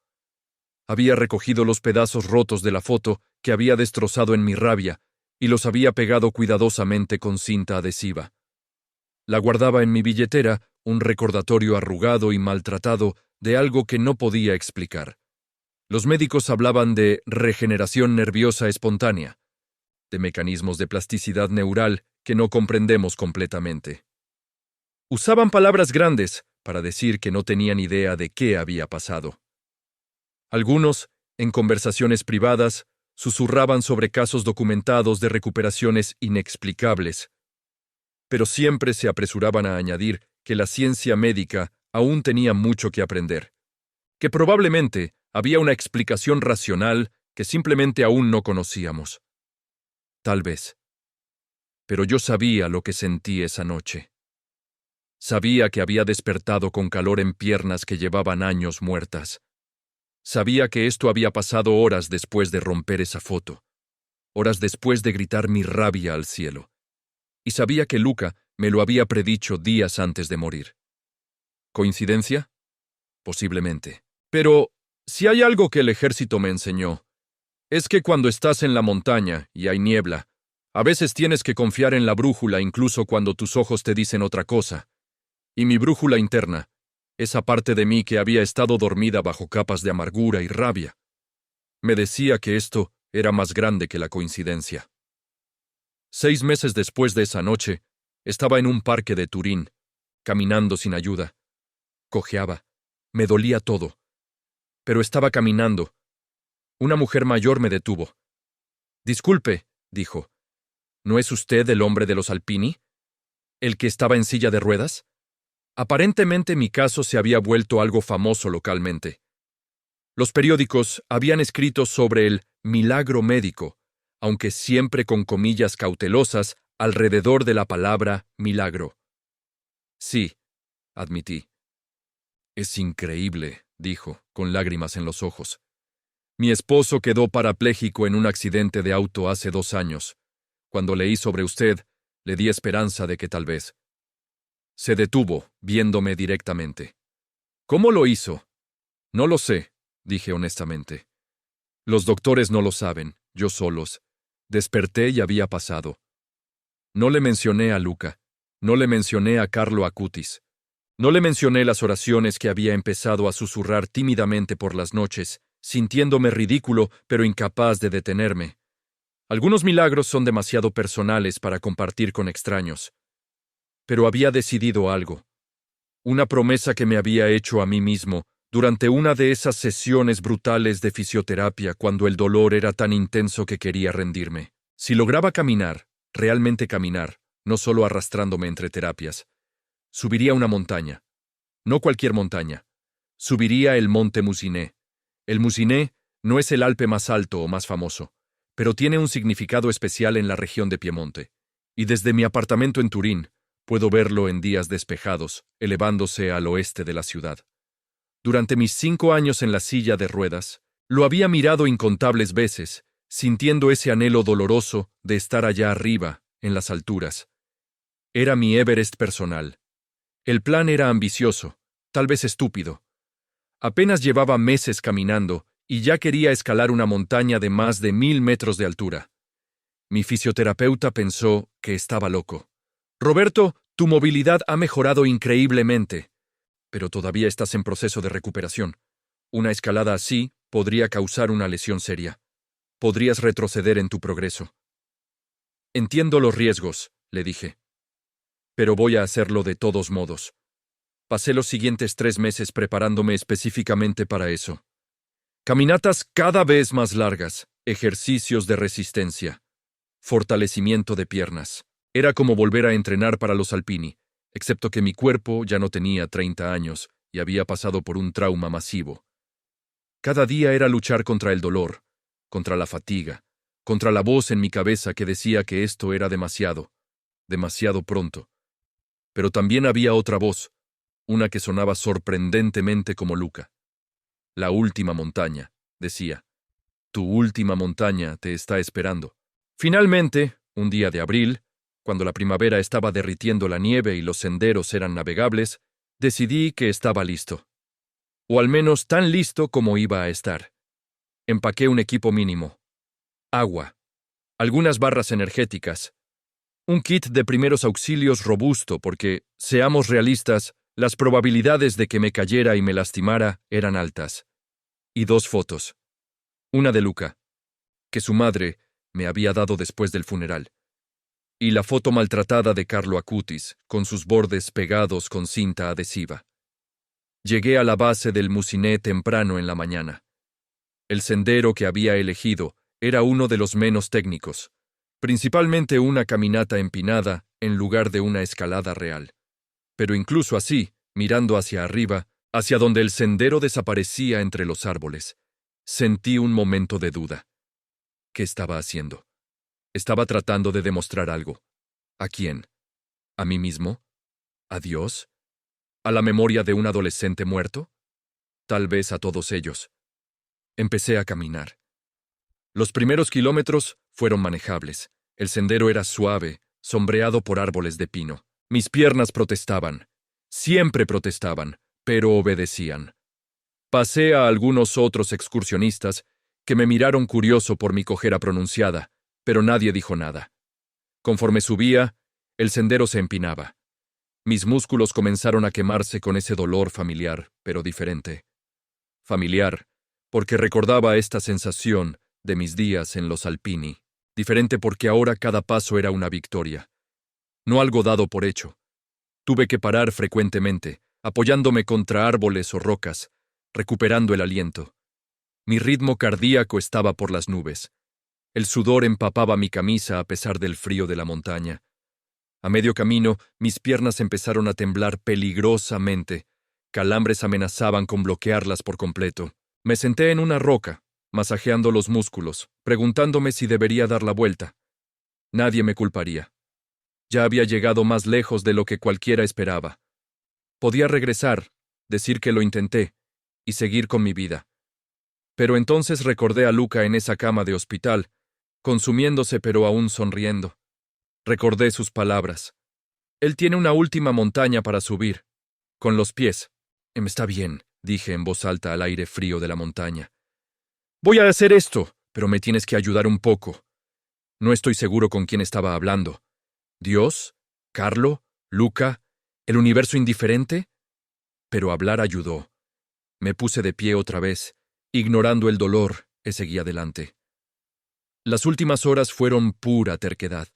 Había recogido los pedazos rotos de la foto que había destrozado en mi rabia y los había pegado cuidadosamente con cinta adhesiva. La guardaba en mi billetera, un recordatorio arrugado y maltratado de algo que no podía explicar. Los médicos hablaban de regeneración nerviosa espontánea, de mecanismos de plasticidad neural que no comprendemos completamente. Usaban palabras grandes para decir que no tenían idea de qué había pasado. Algunos, en conversaciones privadas, susurraban sobre casos documentados de recuperaciones inexplicables, pero siempre se apresuraban a añadir que la ciencia médica aún tenía mucho que aprender, que probablemente había una explicación racional que simplemente aún no conocíamos. Tal vez. Pero yo sabía lo que sentí esa noche. Sabía que había despertado con calor en piernas que llevaban años muertas. Sabía que esto había pasado horas después de romper esa foto, horas después de gritar mi rabia al cielo. Y sabía que Luca me lo había predicho días antes de morir. ¿Coincidencia? Posiblemente. Pero, si hay algo que el ejército me enseñó, es que cuando estás en la montaña y hay niebla, a veces tienes que confiar en la brújula incluso cuando tus ojos te dicen otra cosa. Y mi brújula interna, esa parte de mí que había estado dormida bajo capas de amargura y rabia, me decía que esto era más grande que la coincidencia. 6 meses después de esa noche, estaba en un parque de Turín, caminando sin ayuda. Cojeaba, me dolía todo. Pero estaba caminando. Una mujer mayor me detuvo. «Disculpe», dijo, «¿no es usted el hombre de los Alpini? ¿El que estaba en silla de ruedas?» Aparentemente mi caso se había vuelto algo famoso localmente. Los periódicos habían escrito sobre el milagro médico, aunque siempre con comillas cautelosas alrededor de la palabra milagro. Sí, admití. Es increíble, dijo, con lágrimas en los ojos. Mi esposo quedó parapléjico en un accidente de auto hace 2 años. Cuando leí sobre usted, le di esperanza de que tal vez. Se detuvo, viéndome directamente. ¿Cómo lo hizo? No lo sé, dije honestamente. Los doctores no lo saben, yo solos. Desperté y había pasado. No le mencioné a Luca, no le mencioné a Carlo Acutis, no le mencioné las oraciones que había empezado a susurrar tímidamente por las noches, sintiéndome ridículo pero incapaz de detenerme. Algunos milagros son demasiado personales para compartir con extraños. Pero había decidido algo. Una promesa que me había hecho a mí mismo durante una de esas sesiones brutales de fisioterapia cuando el dolor era tan intenso que quería rendirme. Si lograba caminar, realmente caminar, no solo arrastrándome entre terapias, subiría una montaña. No cualquier montaña. Subiría el monte Musiné. El Musiné no es el Alpe más alto o más famoso, pero tiene un significado especial en la región de Piemonte. Y desde mi apartamento en Turín, Puedo verlo en días despejados, elevándose al oeste de la ciudad. Durante mis 5 años en la silla de ruedas, lo había mirado incontables veces, sintiendo ese anhelo doloroso de estar allá arriba, en las alturas. Era mi Everest personal. El plan era ambicioso, tal vez estúpido. Apenas llevaba meses caminando y ya quería escalar una montaña de más de 1000 metros de altura. Mi fisioterapeuta pensó que estaba loco. Roberto, tu movilidad ha mejorado increíblemente, pero todavía estás en proceso de recuperación. Una escalada así podría causar una lesión seria. Podrías retroceder en tu progreso. Entiendo los riesgos, le dije. Pero voy a hacerlo de todos modos. Pasé los siguientes 3 meses preparándome específicamente para eso. Caminatas cada vez más largas, ejercicios de resistencia, fortalecimiento de piernas. Era como volver a entrenar para los alpini, excepto que mi cuerpo ya no tenía 30 años y había pasado por un trauma masivo. Cada día era luchar contra el dolor, contra la fatiga, contra la voz en mi cabeza que decía que esto era demasiado pronto. Pero también había otra voz, una que sonaba sorprendentemente como Luca. La última montaña, decía. Tu última montaña te está esperando. Finalmente, un día de abril, cuando la primavera estaba derritiendo la nieve y los senderos eran navegables, decidí que estaba listo. O al menos tan listo como iba a estar. Empaqué un equipo mínimo. Agua. Algunas barras energéticas. Un kit de primeros auxilios robusto porque, seamos realistas, las probabilidades de que me cayera y me lastimara eran altas. Y 2 fotos. Una de Luca, que su madre me había dado después del funeral. Y la foto maltratada de Carlo Acutis, con sus bordes pegados con cinta adhesiva. Llegué a la base del Muciné temprano en la mañana. El sendero que había elegido era uno de los menos técnicos, principalmente una caminata empinada en lugar de una escalada real. Pero incluso así, mirando hacia arriba, hacia donde el sendero desaparecía entre los árboles, sentí un momento de duda. ¿Qué estaba haciendo? Estaba tratando de demostrar algo. ¿A quién? ¿A mí mismo? ¿A Dios? ¿A la memoria de un adolescente muerto? Tal vez a todos ellos. Empecé a caminar. Los primeros kilómetros fueron manejables. El sendero era suave, sombreado por árboles de pino. Mis piernas protestaban. Siempre protestaban, pero obedecían. Pasé a algunos otros excursionistas que me miraron curioso por mi cojera pronunciada, pero nadie dijo nada. Conforme subía, el sendero se empinaba. Mis músculos comenzaron a quemarse con ese dolor familiar, pero diferente. Familiar, porque recordaba esta sensación de mis días en los Alpini. Diferente porque ahora cada paso era una victoria. No algo dado por hecho. Tuve que parar frecuentemente, apoyándome contra árboles o rocas, recuperando el aliento. Mi ritmo cardíaco estaba por las nubes. El sudor empapaba mi camisa a pesar del frío de la montaña. A medio camino, mis piernas empezaron a temblar peligrosamente. Calambres amenazaban con bloquearlas por completo. Me senté en una roca, masajeando los músculos, preguntándome si debería dar la vuelta. Nadie me culparía. Ya había llegado más lejos de lo que cualquiera esperaba. Podía regresar, decir que lo intenté, y seguir con mi vida. Pero entonces recordé a Luca en esa cama de hospital, consumiéndose pero aún sonriendo. Recordé sus palabras. Él tiene una última montaña para subir. Con los pies. Está bien, dije en voz alta al aire frío de la montaña. Voy a hacer esto, pero me tienes que ayudar un poco. No estoy seguro con quién estaba hablando. ¿Dios? ¿Carlo? ¿Luca? ¿El universo indiferente? Pero hablar ayudó. Me puse de pie otra vez, ignorando el dolor, y seguí adelante. Las últimas horas fueron pura terquedad.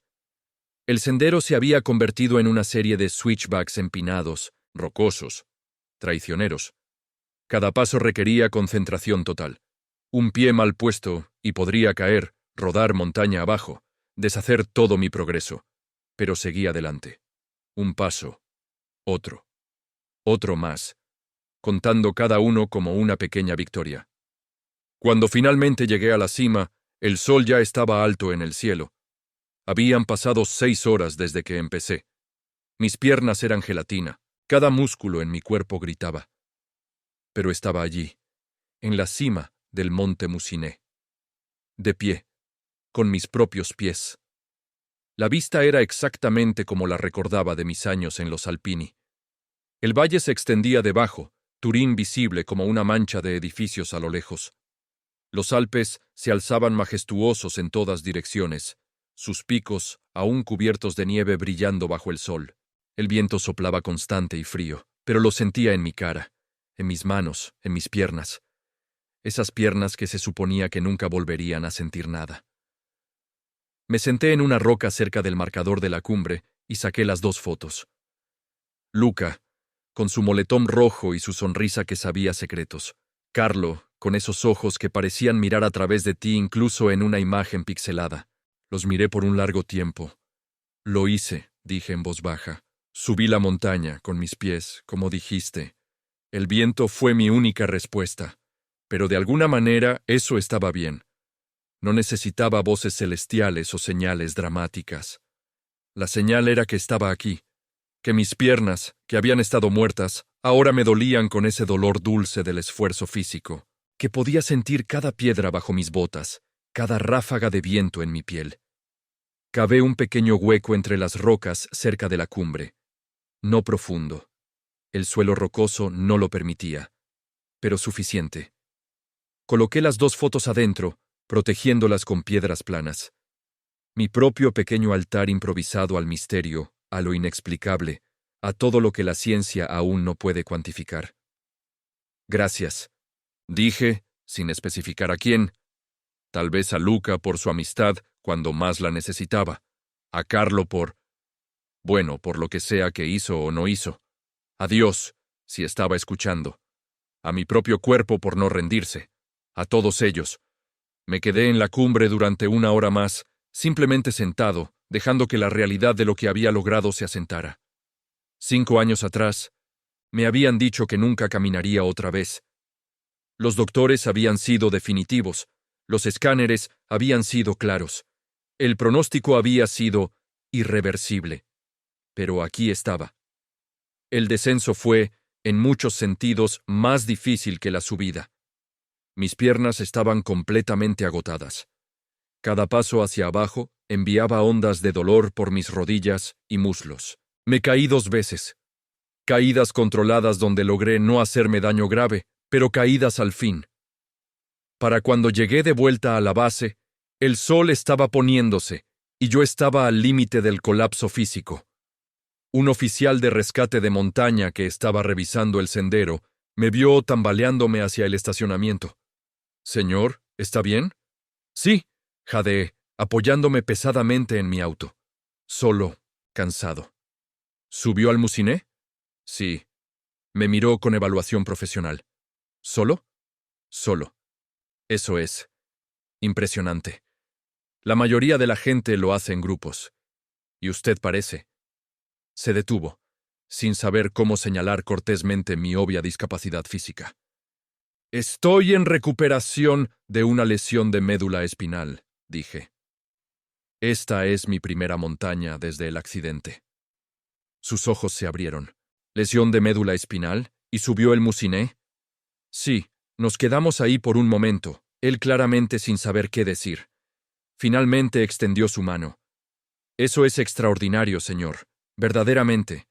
El sendero se había convertido en una serie de switchbacks empinados, rocosos, traicioneros. Cada paso requería concentración total. Un pie mal puesto y podría caer, rodar montaña abajo, deshacer todo mi progreso. Pero seguí adelante. Un paso, otro más, contando cada uno como una pequeña victoria. Cuando finalmente llegué a la cima, el sol ya estaba alto en el cielo. Habían pasado 6 horas desde que empecé. Mis piernas eran gelatina. Cada músculo en mi cuerpo gritaba. Pero estaba allí, en la cima del monte Musiné. De pie, con mis propios pies. La vista era exactamente como la recordaba de mis años en los Alpini. El valle se extendía debajo, Turín visible como una mancha de edificios a lo lejos. Los Alpes se alzaban majestuosos en todas direcciones, sus picos, aún cubiertos de nieve, brillando bajo el sol. El viento soplaba constante y frío, pero lo sentía en mi cara, en mis manos, en mis piernas. Esas piernas que se suponía que nunca volverían a sentir nada. Me senté en una roca cerca del marcador de la cumbre y saqué las 2 fotos. Luca, con su moletón rojo y su sonrisa que sabía secretos. Carlo, con esos ojos que parecían mirar a través de ti incluso en una imagen pixelada. Los miré por un largo tiempo. Lo hice, dije en voz baja. Subí la montaña con mis pies, como dijiste. El viento fue mi única respuesta. Pero de alguna manera eso estaba bien. No necesitaba voces celestiales o señales dramáticas. La señal era que estaba aquí, que mis piernas, que habían estado muertas, ahora me dolían con ese dolor dulce del esfuerzo físico, que podía sentir cada piedra bajo mis botas, cada ráfaga de viento en mi piel. Cavé un pequeño hueco entre las rocas cerca de la cumbre. No profundo. El suelo rocoso no lo permitía, pero suficiente. Coloqué las 2 fotos adentro, protegiéndolas con piedras planas. Mi propio pequeño altar improvisado al misterio, a lo inexplicable, a todo lo que la ciencia aún no puede cuantificar. Gracias, dije, sin especificar a quién. Tal vez a Luca por su amistad cuando más la necesitaba, a Carlo por lo que sea que hizo o no hizo, a Dios, si estaba escuchando, a mi propio cuerpo por no rendirse, a todos ellos. Me quedé en la cumbre durante 1 hora más, simplemente sentado, dejando que la realidad de lo que había logrado se asentara. 5 años atrás, me habían dicho que nunca caminaría otra vez. Los doctores habían sido definitivos, los escáneres habían sido claros, el pronóstico había sido irreversible. Pero aquí estaba. El descenso fue, en muchos sentidos, más difícil que la subida. Mis piernas estaban completamente agotadas. Cada paso hacia abajo enviaba ondas de dolor por mis rodillas y muslos. Me caí 2 veces. Caídas controladas donde logré no hacerme daño grave, pero caídas al fin. Para cuando llegué de vuelta a la base, el sol estaba poniéndose y yo estaba al límite del colapso físico. Un oficial de rescate de montaña que estaba revisando el sendero me vio tambaleándome hacia el estacionamiento. «Señor, ¿está bien?» «Sí», jadeé, apoyándome pesadamente en mi auto. Solo, cansado. «¿Subió al Musiné?» «Sí». Me miró con evaluación profesional. «¿Solo?» «Solo». Eso es. Impresionante. La mayoría de la gente lo hace en grupos. Y usted parece. Se detuvo, sin saber cómo señalar cortésmente mi obvia discapacidad física. «Estoy en recuperación de una lesión de médula espinal», dije. «Esta es mi primera montaña desde el accidente». Sus ojos se abrieron. «¿Lesión de médula espinal? ¿Y subió el Musiné?» «Sí, nos quedamos ahí por un momento, él claramente sin saber qué decir. Finalmente extendió su mano. Eso es extraordinario, señor, verdaderamente».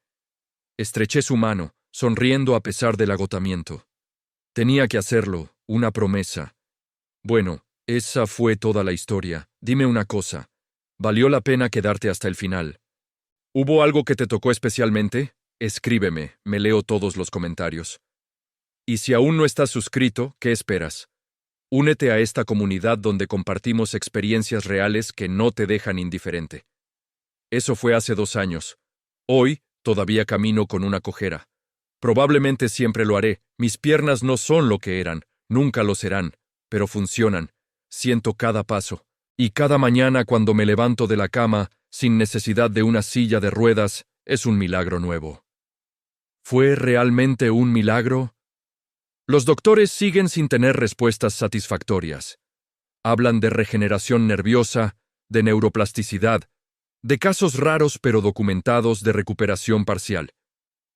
Estreché su mano, sonriendo a pesar del agotamiento. Tenía que hacerlo, una promesa. Bueno, esa fue toda la historia. Dime una cosa. ¿Valió la pena quedarte hasta el final? ¿Hubo algo que te tocó especialmente? Escríbeme, me leo todos los comentarios. Y si aún no estás suscrito, ¿qué esperas? Únete a esta comunidad donde compartimos experiencias reales que no te dejan indiferente. Eso fue hace 2 años. Hoy, todavía camino con una cojera. Probablemente siempre lo haré. Mis piernas no son lo que eran, nunca lo serán, pero funcionan. Siento cada paso. Y cada mañana cuando me levanto de la cama, sin necesidad de una silla de ruedas, es un milagro nuevo. ¿Fue realmente un milagro? Los doctores siguen sin tener respuestas satisfactorias. Hablan de regeneración nerviosa, de neuroplasticidad, De casos raros pero documentados de recuperación parcial.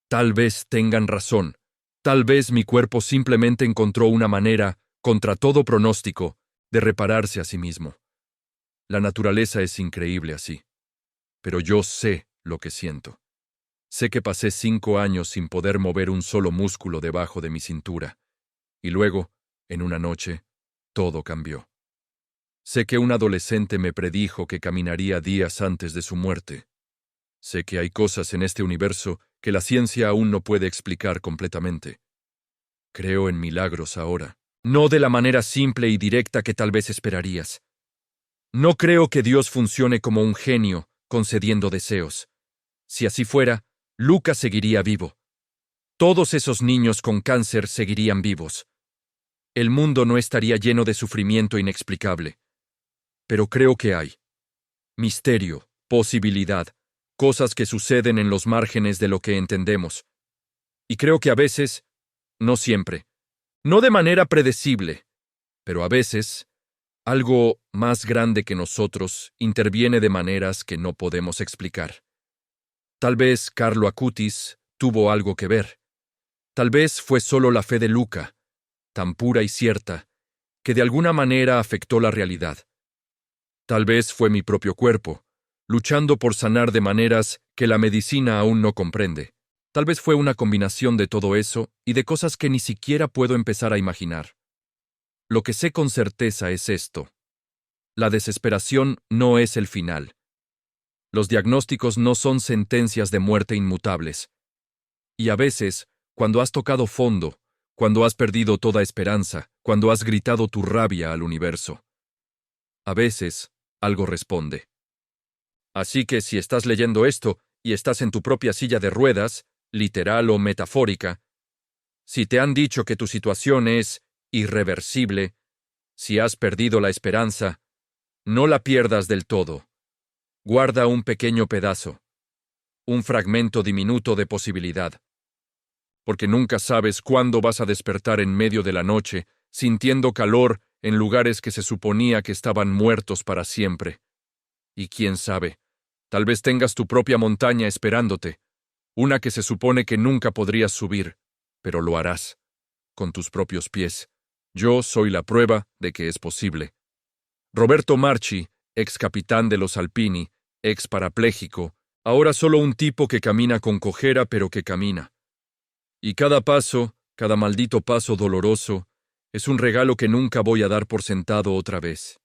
Tal vez tengan razón. Tal vez mi cuerpo simplemente encontró una manera, contra todo pronóstico, de repararse a sí mismo. La naturaleza es increíble así. Pero yo sé lo que siento. Sé que pasé 5 años sin poder mover un solo músculo debajo de mi cintura. Y luego, en una noche, todo cambió. Sé que un adolescente me predijo que caminaría días antes de su muerte. Sé que hay cosas en este universo que la ciencia aún no puede explicar completamente. Creo en milagros ahora, no de la manera simple y directa que tal vez esperarías. No creo que Dios funcione como un genio, concediendo deseos. Si así fuera, Lucas seguiría vivo. Todos esos niños con cáncer seguirían vivos. El mundo no estaría lleno de sufrimiento inexplicable. Pero creo que hay misterio, posibilidad, cosas que suceden en los márgenes de lo que entendemos. Y creo que a veces, no siempre, no de manera predecible, pero a veces, algo más grande que nosotros interviene de maneras que no podemos explicar. Tal vez Carlo Acutis tuvo algo que ver. Tal vez fue solo la fe de Luca, tan pura y cierta, que de alguna manera afectó la realidad. Tal vez fue mi propio cuerpo, luchando por sanar de maneras que la medicina aún no comprende. Tal vez fue una combinación de todo eso y de cosas que ni siquiera puedo empezar a imaginar. Lo que sé con certeza es esto. La desesperación no es el final. Los diagnósticos no son sentencias de muerte inmutables. Y a veces, cuando has tocado fondo, cuando has perdido toda esperanza, cuando has gritado tu rabia al universo, a veces, algo responde. Así que si estás leyendo esto y estás en tu propia silla de ruedas, literal o metafórica, si te han dicho que tu situación es irreversible, si has perdido la esperanza, no la pierdas del todo. Guarda un pequeño pedazo, un fragmento diminuto de posibilidad. Porque nunca sabes cuándo vas a despertar en medio de la noche, sintiendo calor en lugares que se suponía que estaban muertos para siempre. Y quién sabe, tal vez tengas tu propia montaña esperándote, una que se supone que nunca podrías subir, pero lo harás, con tus propios pies. Yo soy la prueba de que es posible. Roberto Marchi, ex capitán de los Alpini, ex parapléjico, ahora solo un tipo que camina con cojera pero que camina. Y cada paso, cada maldito paso doloroso, es un regalo que nunca voy a dar por sentado otra vez.